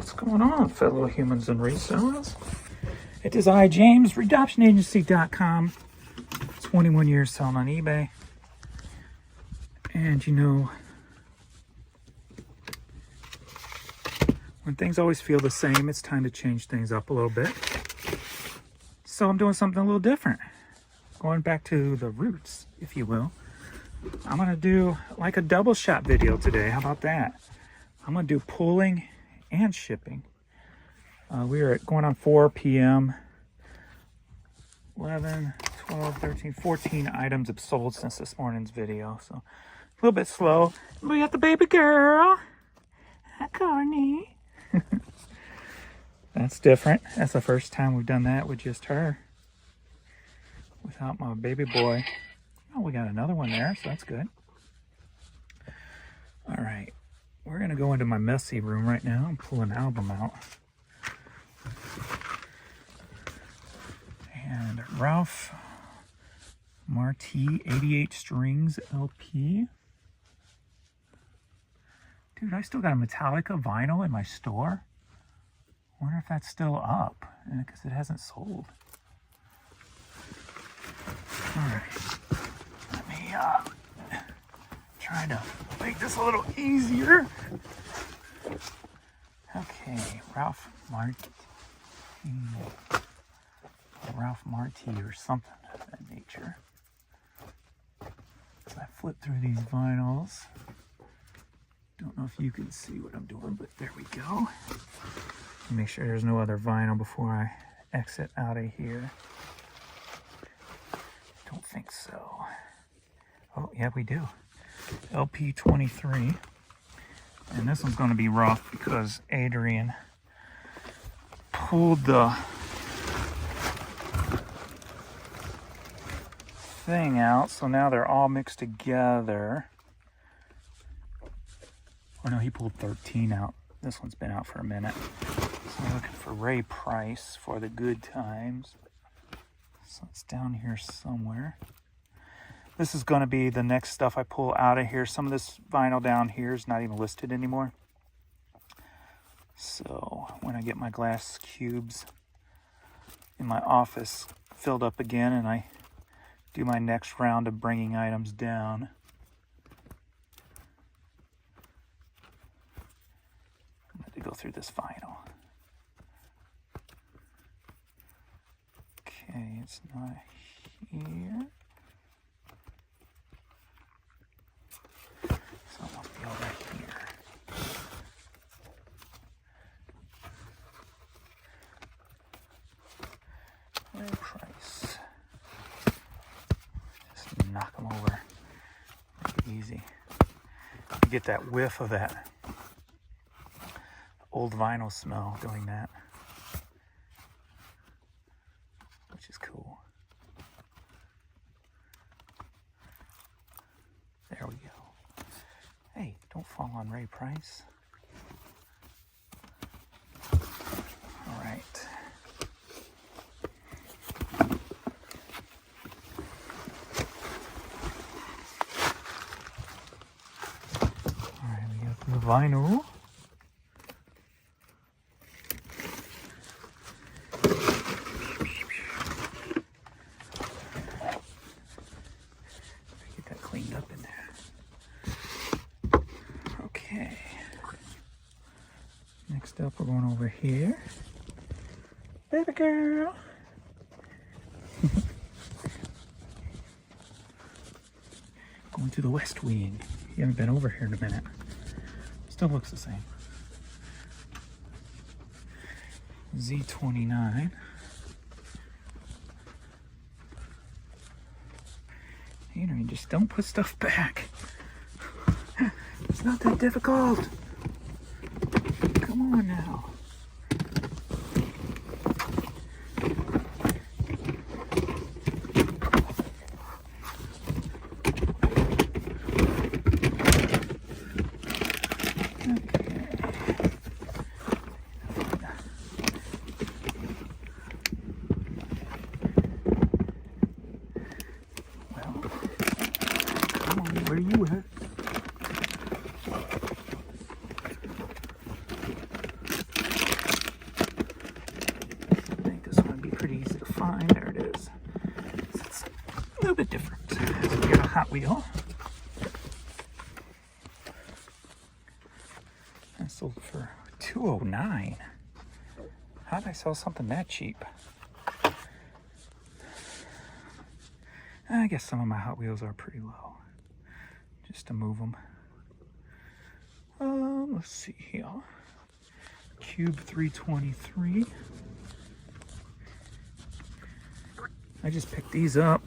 What's going on, fellow humans and resellers? It is I, James, RedoptionAgency.com. 21 years selling on eBay. And you know, when things always feel the same, it's time to change things up a little bit. So I'm doing something a little different. Going back to the roots, if you will. I'm going to do like a double shot video today. How about that? I'm going to do pulling and shipping. We are going on 4 p.m. 11, 12, 13, 14 items have sold since this morning's video. So a little bit slow. We got the baby girl. Hi, Courtney. That's different. That's the first time we've done that with just her. Without my baby boy. Oh, we got another one there, so that's good. All right. We're going to go into my messy room right now and pull an album out. And Ralph Marti 88 Strings LP. Dude, I still got a Metallica vinyl in my store. I wonder if that's still up, because it hasn't sold. All right. Let me try to make this a little easier. Okay, Ralph Marti or something of that nature. So I flip through these vinyls. Don't know if you can see what I'm doing, but there we go. Make sure there's no other vinyl before I exit out of here. Don't think so. Oh, yeah, we do. LP 23. And this one's going to be rough because Adrian pulled the thing out. So now they're all mixed together. Oh no, he pulled 13 out. This one's been out for a minute. So I'm looking for Ray Price for the Good Times. So it's down here somewhere. This is going to be the next stuff I pull out of here. Some of this vinyl down here is not even listed anymore. So when I get my glass cubes in my office filled up again and I do my next round of bringing items down, I'm going to go through this vinyl. Okay, it's not here. So it'll be over here. Ray Price. Just knock them over. Make it easy. You get that whiff of that old vinyl smell doing that, which is cool. There we go. Hey, don't fall on Ray Price. All right. All right, we got the vinyl. Get that cleaned up in there. Okay. Next up, we're going over here. Baby girl. Going to the West Wing. You haven't been over here in a minute. Still looks the same. Z29. Adrian, just don't put stuff back. It's not that difficult. Come on now. Where you at? Wheel. I sold it for $209. How did I sell something that cheap? I guess some of my Hot Wheels are pretty low, just to move them. Let's see here. Cube 323. I just picked these up.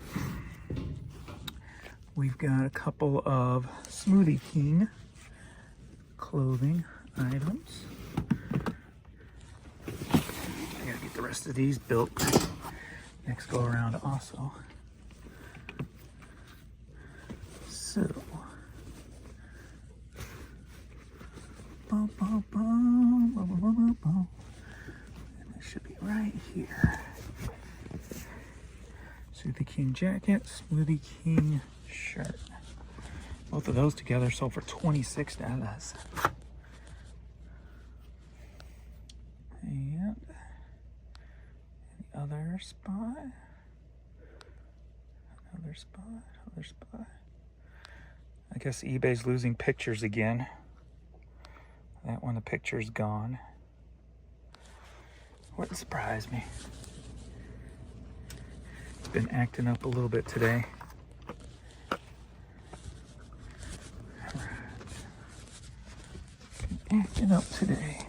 We've got a couple of Smoothie King clothing items. I gotta get the rest of these built next go around also. So, and it should be right here. Smoothie King jacket, Smoothie King shirt. Both of those together sold for $26. And the other spot, another spot. I guess eBay's losing pictures again. That one, the picture's gone. Wouldn't surprise me. It's been acting up a little bit today. Alright. Acting up today.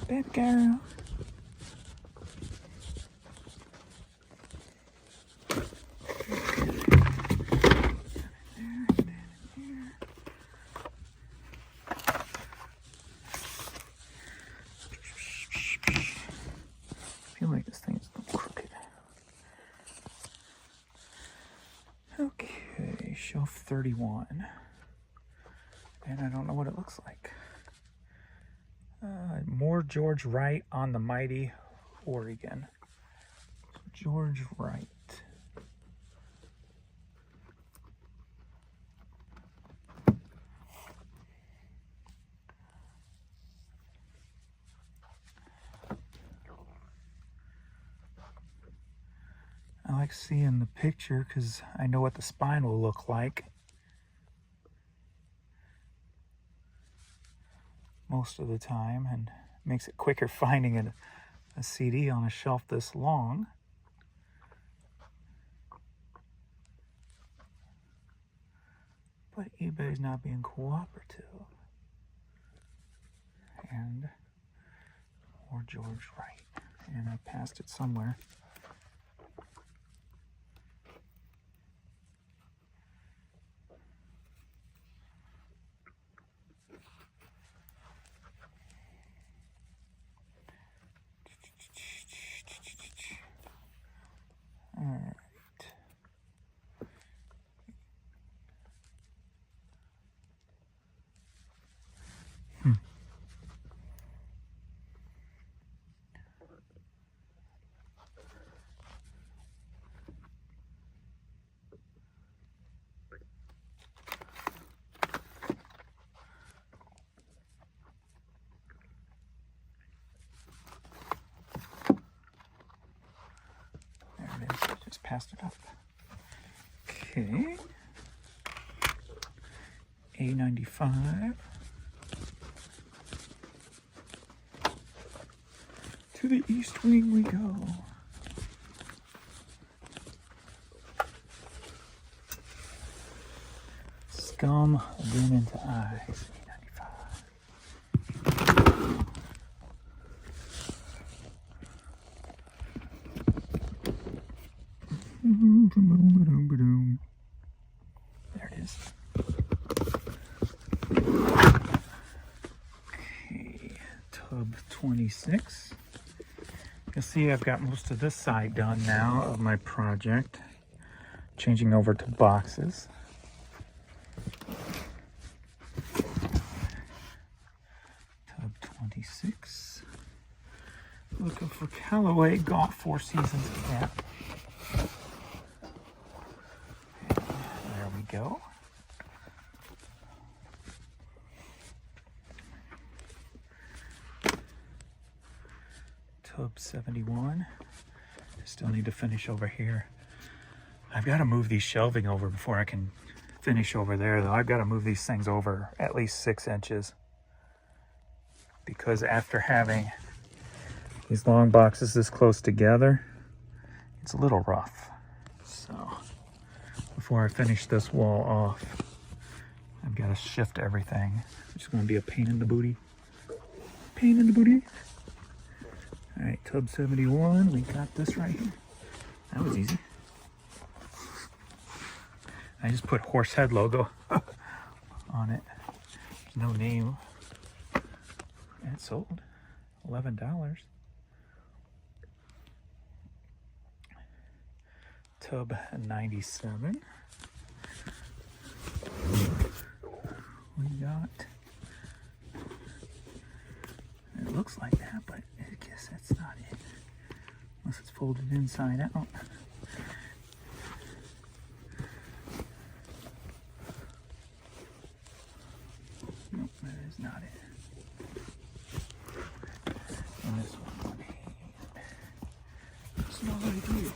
Bad girl. I feel like this thing is crooked. Okay, shelf 31. And I don't know what it looks like. More George Wright on the Mighty Oregon. George Wright. I like seeing the picture because I know what the spine will look like most of the time, and makes it quicker finding a CD on a shelf this long. But eBay's not being cooperative. And more George Wright. And I passed it somewhere. All right. Passed it up. Okay. A95. To the east wing we go. Scum Lagoon into eyes. There it is. Okay, tub 26. You'll see I've got most of this side done now of my project. Changing over to boxes. Tub 26. Looking for Callaway Golf Four Seasons cap. Go. Tub 71. Still need to finish over here I've got to move these shelving over before I can finish over there, though. I've got to move these things over at least 6 inches, because after having these long boxes this close together, it's a little rough. So before I finish this wall off, I've got to shift everything, which is going to be a pain in the booty. Pain in the booty. All right, tub 71, we got this right here. That was easy. I just put Horsehead logo on it. No name. And it sold $11. Tub 97. We got, it looks like that, but I guess that's not it. Unless it's folded inside out. Nope, that is not it. And this one, it's no idea.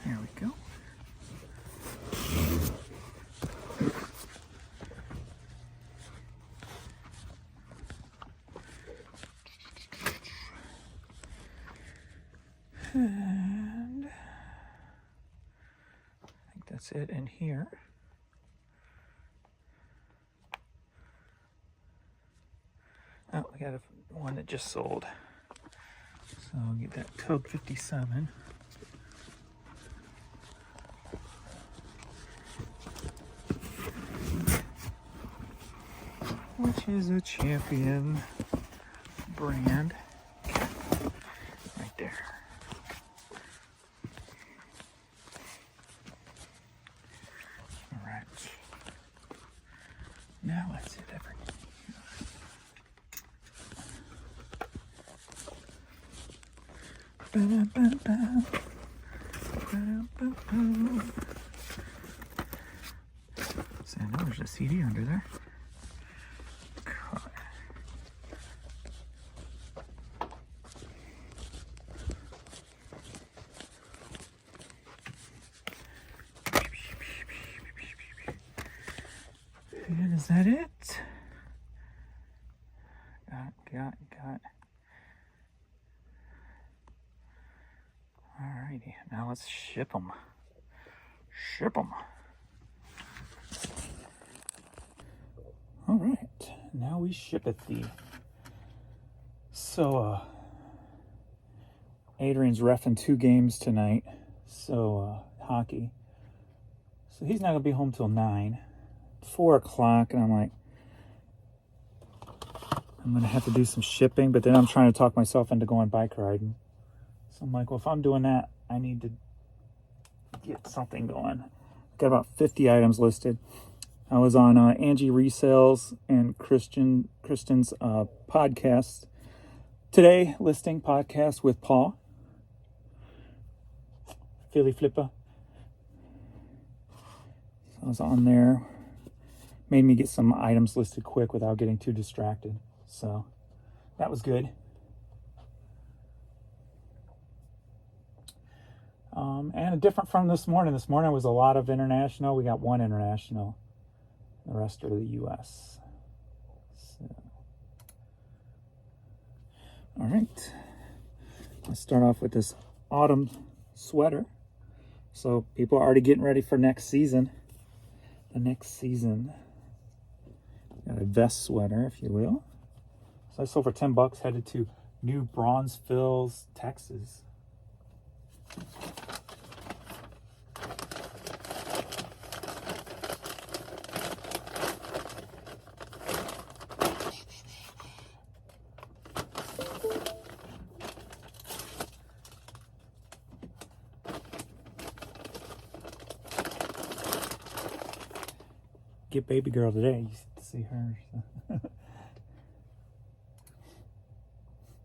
There we go. And I think that's it in here. Oh, we got one that just sold. So I'll get that tub 57. Which is a Champion brand. Right there. Alright. Now let's hit everything. So I know there's a CD under there. And is that it? Got. Alrighty, now let's ship them. Ship them. Alright, now we ship it thee. So, Adrian's reffing 2 games tonight. So, hockey. So he's not going to be home till 9. 4 o'clock, and I'm like, I'm going to have to do some shipping, but then I'm trying to talk myself into going bike riding. So I'm like, well, if I'm doing that, I need to get something going. Got about 50 items listed. I was on Angie Resales and Kristen's podcast today, listing podcast with Paul. Philly Flipper. So I was on there. Made me get some items listed quick without getting too distracted. So that was good. And different from this morning. This morning was a lot of international. We got 1 international. The rest are the U.S. So. All right. Let's start off with this autumn sweater. So people are already getting ready for next season. The next season. Got a vest sweater, if you will. So I sold for $10, headed to New Bronzeville, Texas. Get baby girl today. You get to see her.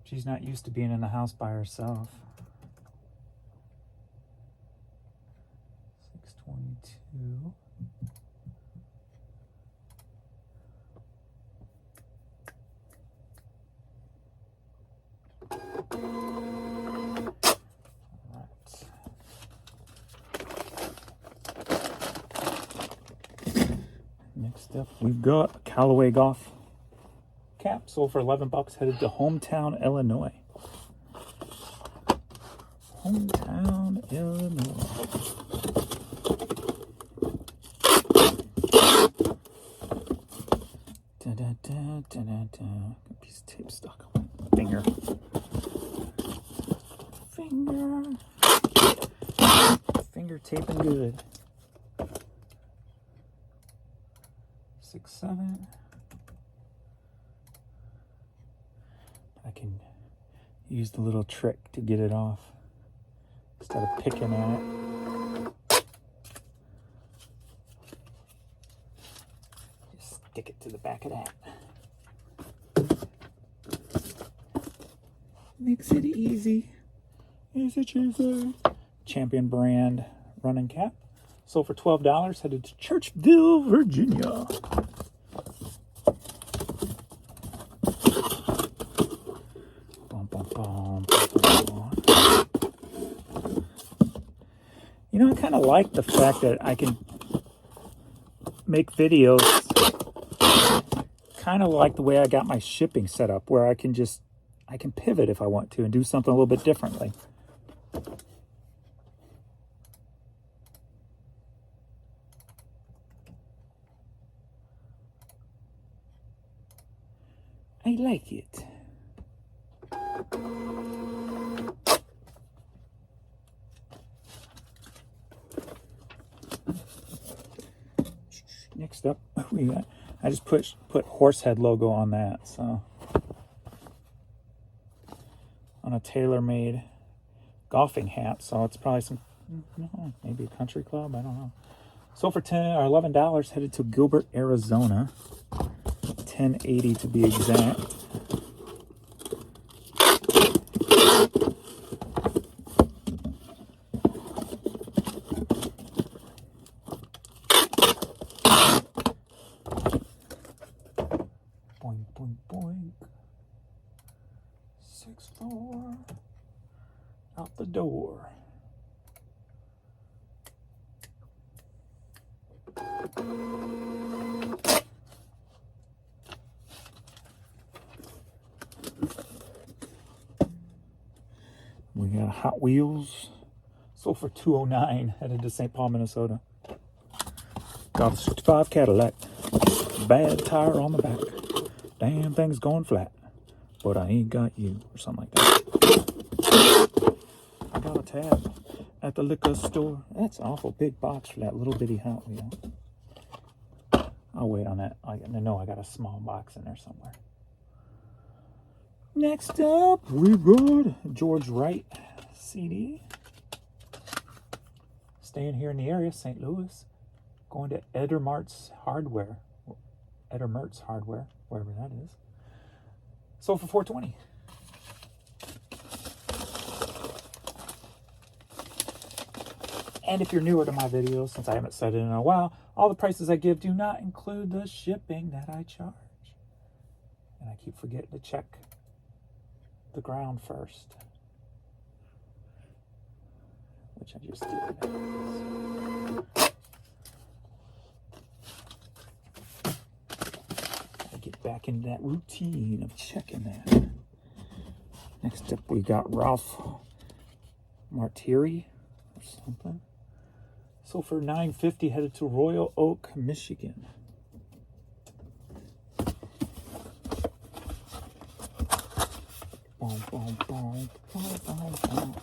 She's not used to being in the house by herself. 2. Next up, we've got a Callaway golf cap, sold for $11, headed to Hometown, Illinois. Hometown, Illinois. Piece of tape stuck on my finger. Finger taping good. 6, 7. I can use the little trick to get it off instead of picking at it. Just stick it to the back of that. Makes it easy. Easy cheesy. Champion brand running cap. Sold for $12, headed to Churchville, Virginia. You know, I kind of like the fact that I can make videos kind of like the way I got my shipping set up, where I can pivot if I want to and do something a little bit differently. I like it. Next up, I just put Horsehead logo on that, so on a tailor-made golfing hat. So it's probably maybe a country club. I don't know. Sold for $11, headed to Gilbert, Arizona. 1080 to be exact. Boink, boink, boink. 6'4". Out the door. We got Hot Wheels, sold for $209, headed to St. Paul, Minnesota. Got a 65 Cadillac, bad tire on the back. Damn thing's going flat, but I ain't got you, or something like that. I got a tab at the liquor store. That's an awful big box for that little bitty Hot Wheel. I'll wait on that. I know I got a small box in there somewhere. Next up, we got George Wright CD. Staying here in the area, St. Louis. Going to Edermart's Hardware. Edermart's Hardware, wherever that is. Sold for $420. And if you're newer to my videos, since I haven't said it in a while, all the prices I give do not include the shipping that I charge. And I keep forgetting to check the ground first, which I just did. I get back into that routine of checking that. Next up, we got Ralph Martiri or something. So for $9.50, headed to Royal Oak, Michigan. Boom, boom, boom, boom, boom, boom.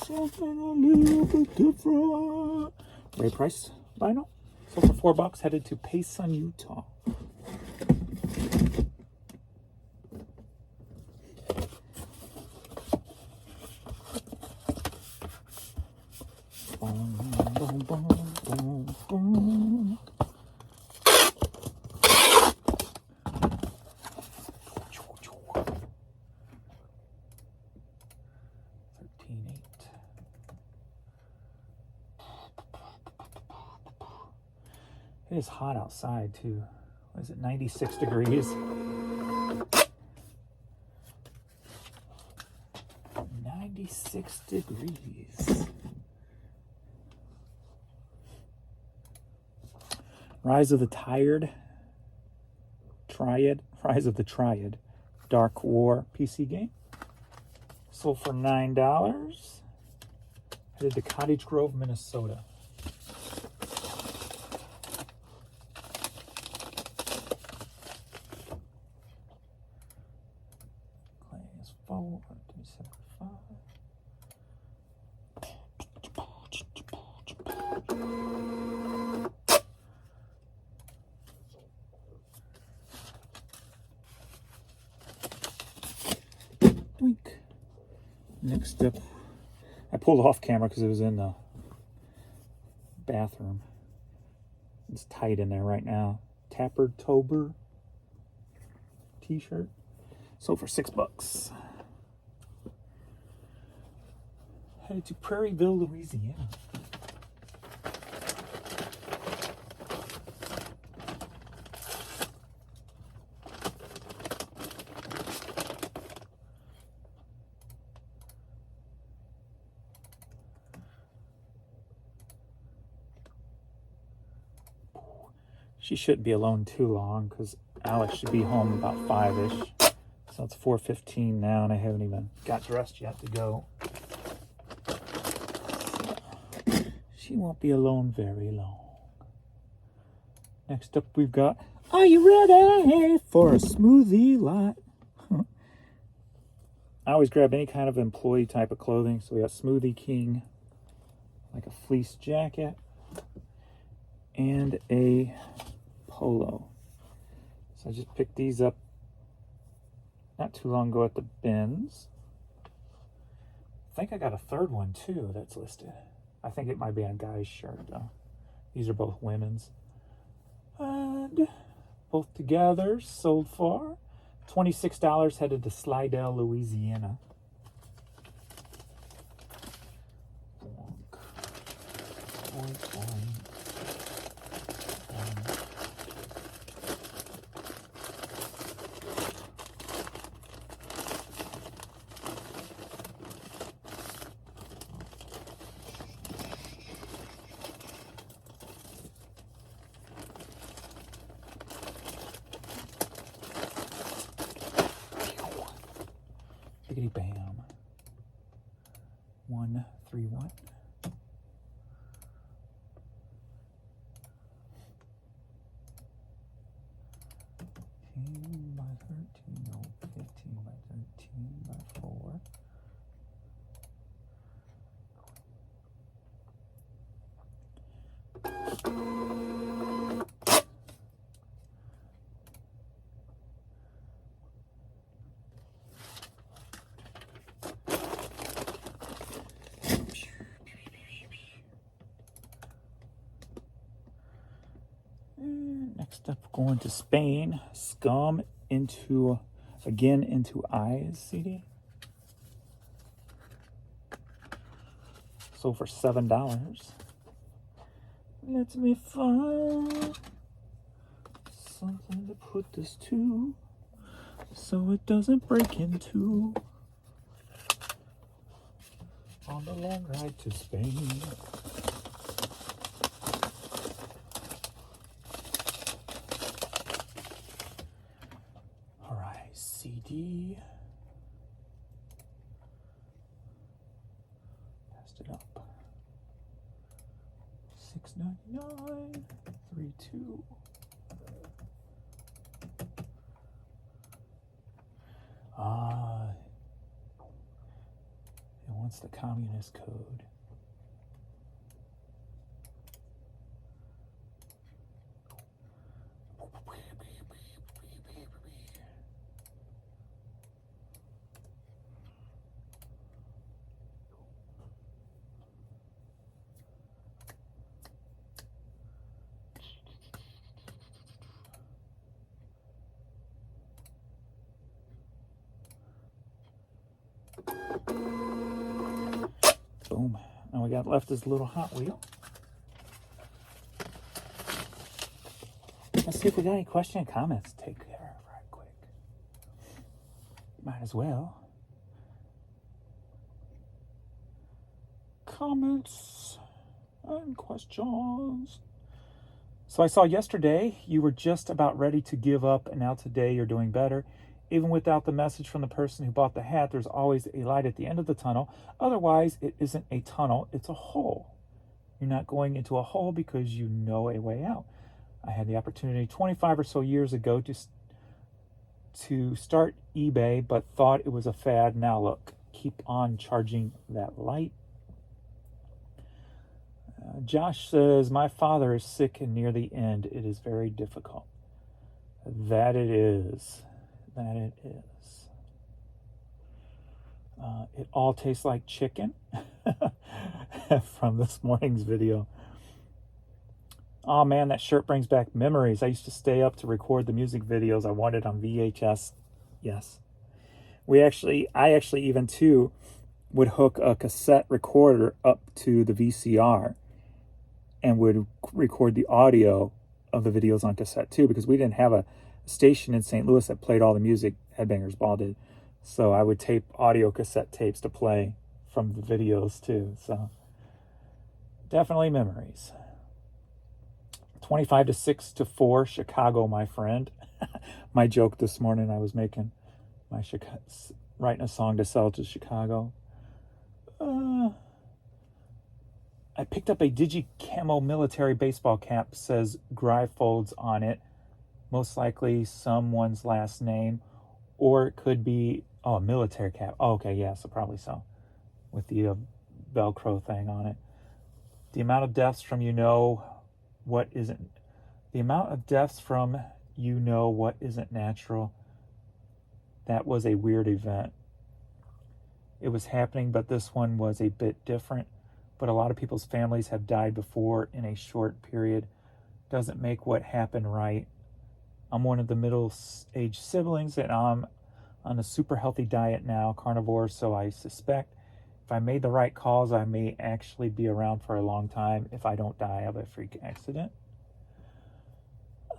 Something a little bit different. Great price vinyl. So for $4, headed to Payson, Utah. Boom, boom, boom, boom, boom. It is hot outside too. What is it, 96 degrees? 96 degrees. Rise of the Triad, Dark War PC game. Sold for $9. Headed to Cottage Grove, Minnesota. Clays 4, 275. Doink. Next up, I pulled off camera because it was in the bathroom. It's tight in there right now. Tapper Tober t-shirt. Sold for $6. Headed to Prairieville, Louisiana. She shouldn't be alone too long because Alex should be home about 5-ish. So it's 4:15 now and I haven't even got dressed yet to go. So she won't be alone very long. Next up we've got, are you ready for a smoothie lot? I always grab any kind of employee type of clothing. So we got Smoothie King, like a fleece jacket, and a polo. So I just picked these up not too long ago at the bins. I think I got a third one too that's listed. I think it might be a guy's shirt though. These are both women's. And both together sold for $26, headed to Slidell, Louisiana. Biggity bam. 131. By 13, no, 15 by 13 by 4. And next up, going to Spain. Scum into Eyes CD. Sold for $7. Let me find something to put this to so it doesn't break in two on the long ride to Spain. Alright, CD. Passed it up. $6.99, 3.2. It wants the communist code. Boom. Now we got left this little Hot Wheel. Let's see if we got any question and comments to take care of right quick. Might as well. Comments and questions. So I saw yesterday you were just about ready to give up, and now today you're doing better. Even without the message from the person who bought the hat, there's always a light at the end of the tunnel. Otherwise, it isn't a tunnel, it's a hole. You're not going into a hole because you know a way out. I had the opportunity 25 or so years ago to start eBay, but thought it was a fad. Now look, keep on charging that light. Josh says, my father is sick and near the end. It is very difficult. That it is. That it is. It all tastes like chicken from this morning's video. Oh man, that shirt brings back memories. I used to stay up to record the music videos I wanted on VHS. Yes. I actually even too would hook a cassette recorder up to the VCR and would record the audio of the videos on cassette too, because we didn't have a station in St. Louis that played all the music Headbangers Ball did. So I would tape audio cassette tapes to play from the videos too. So definitely memories. 25 to 6 to 4, Chicago, my friend. My joke this morning, I was making writing a song to sell to Chicago. I picked up a Digi Camo military baseball cap, says Gryfolds on it. Most likely someone's last name, or it could be, a military cap. Oh, okay, yeah, so probably so. With the Velcro thing on it. The amount of deaths from what isn't natural. That was a weird event. It was happening, but this one was a bit different. But a lot of people's families have died before in a short period. Doesn't make what happened right. I'm one of the middle-aged siblings, and I'm on a super healthy diet now, carnivore, so I suspect if I made the right calls, I may actually be around for a long time if I don't die of a freak accident.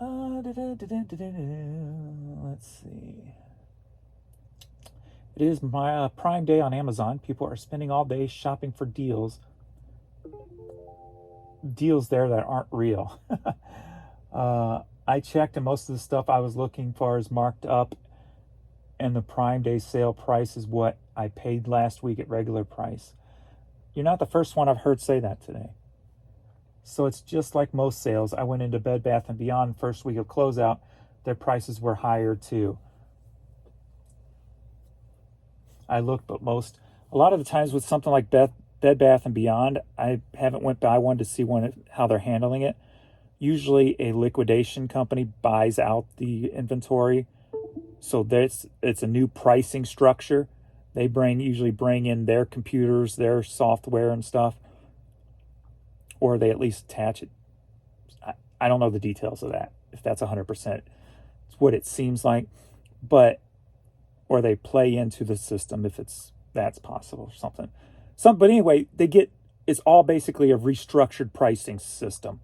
Let's see. It is my Prime Day on Amazon. People are spending all day shopping for deals there that aren't real. I checked, and most of the stuff I was looking for is marked up, and the Prime Day sale price is what I paid last week at regular price. You're not the first one I've heard say that today. So it's just like most sales. I went into Bed Bath & Beyond first week of closeout. Their prices were higher too. I looked, but a lot of the times with something like Bed Bath & Beyond, I haven't went by one to see how they're handling it. Usually a liquidation company buys out the inventory. So it's a new pricing structure. They usually bring in their computers, their software and stuff. Or they at least attach it. I don't know the details of that, if that's 100%. It's what it seems like. Or they play into the system if that's possible or something. But anyway, it's all basically a restructured pricing system.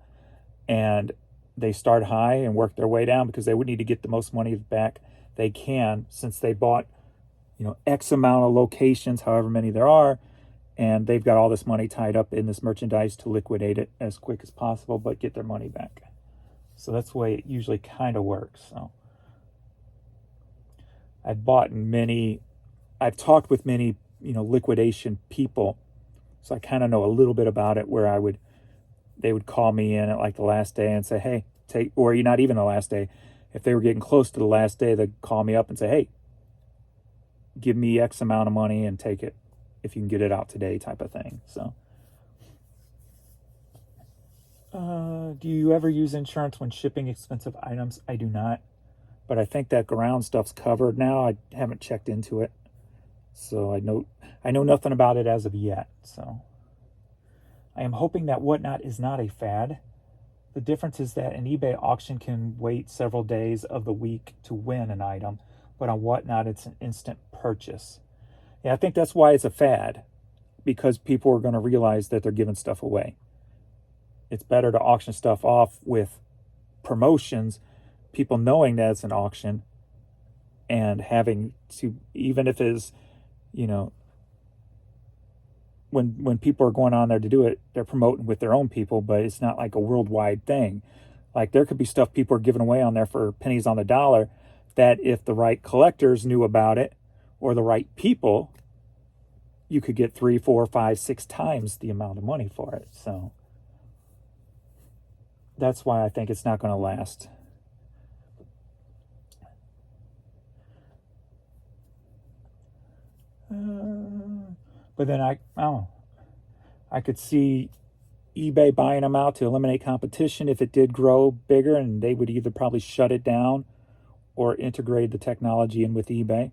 And they start high and work their way down because they would need to get the most money back they can, since they bought, X amount of locations, however many there are, and they've got all this money tied up in this merchandise to liquidate it as quick as possible, but get their money back. So that's the way it usually kind of works. So I've talked with many, liquidation people. So I kind of know a little bit about it, where they would call me in at like the last day and say, hey, or not even the last day. If they were getting close to the last day, they'd call me up and say, hey, give me X amount of money and take it if you can get it out today, type of thing. So, do you ever use insurance when shipping expensive items? I do not, but I think that ground stuff's covered now. I haven't checked into it, so I know nothing about it as of yet. So I am hoping that Whatnot is not a fad. The difference is that an eBay auction can wait several days of the week to win an item, but on Whatnot, it's an instant purchase. Yeah, I think that's why it's a fad, because people are going to realize that they're giving stuff away. It's better to auction stuff off with promotions, people knowing that it's an auction, and having to, even if it's, you know, when people are going on there to do it, they're promoting with their own people, but it's not like a worldwide thing. Like, there could be stuff people are giving away on there for pennies on the dollar that if the right collectors knew about it, or the right people, you could get 3, 4, 5, 6 times the amount of money for it. So that's why I think it's not going to last. But then I could see eBay buying them out to eliminate competition if it did grow bigger, and they would either probably shut it down or integrate the technology in with eBay.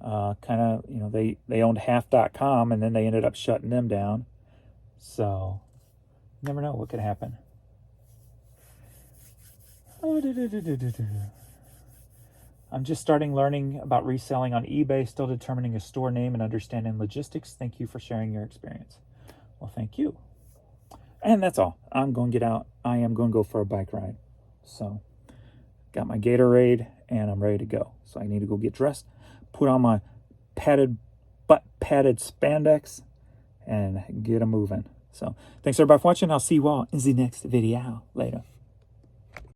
Kind of, you know, they owned half.com, and then they ended up shutting them down. So you never know what could happen. I'm just starting learning about reselling on eBay, still determining a store name and understanding logistics. Thank you for sharing your experience. Well, thank you. And that's all. I'm going to get out. I am going to go for a bike ride. So, got my Gatorade, and I'm ready to go. So I need to go get dressed, put on my butt-padded spandex, and get a moving. So, thanks everybody for watching. I'll see you all in the next video. Later.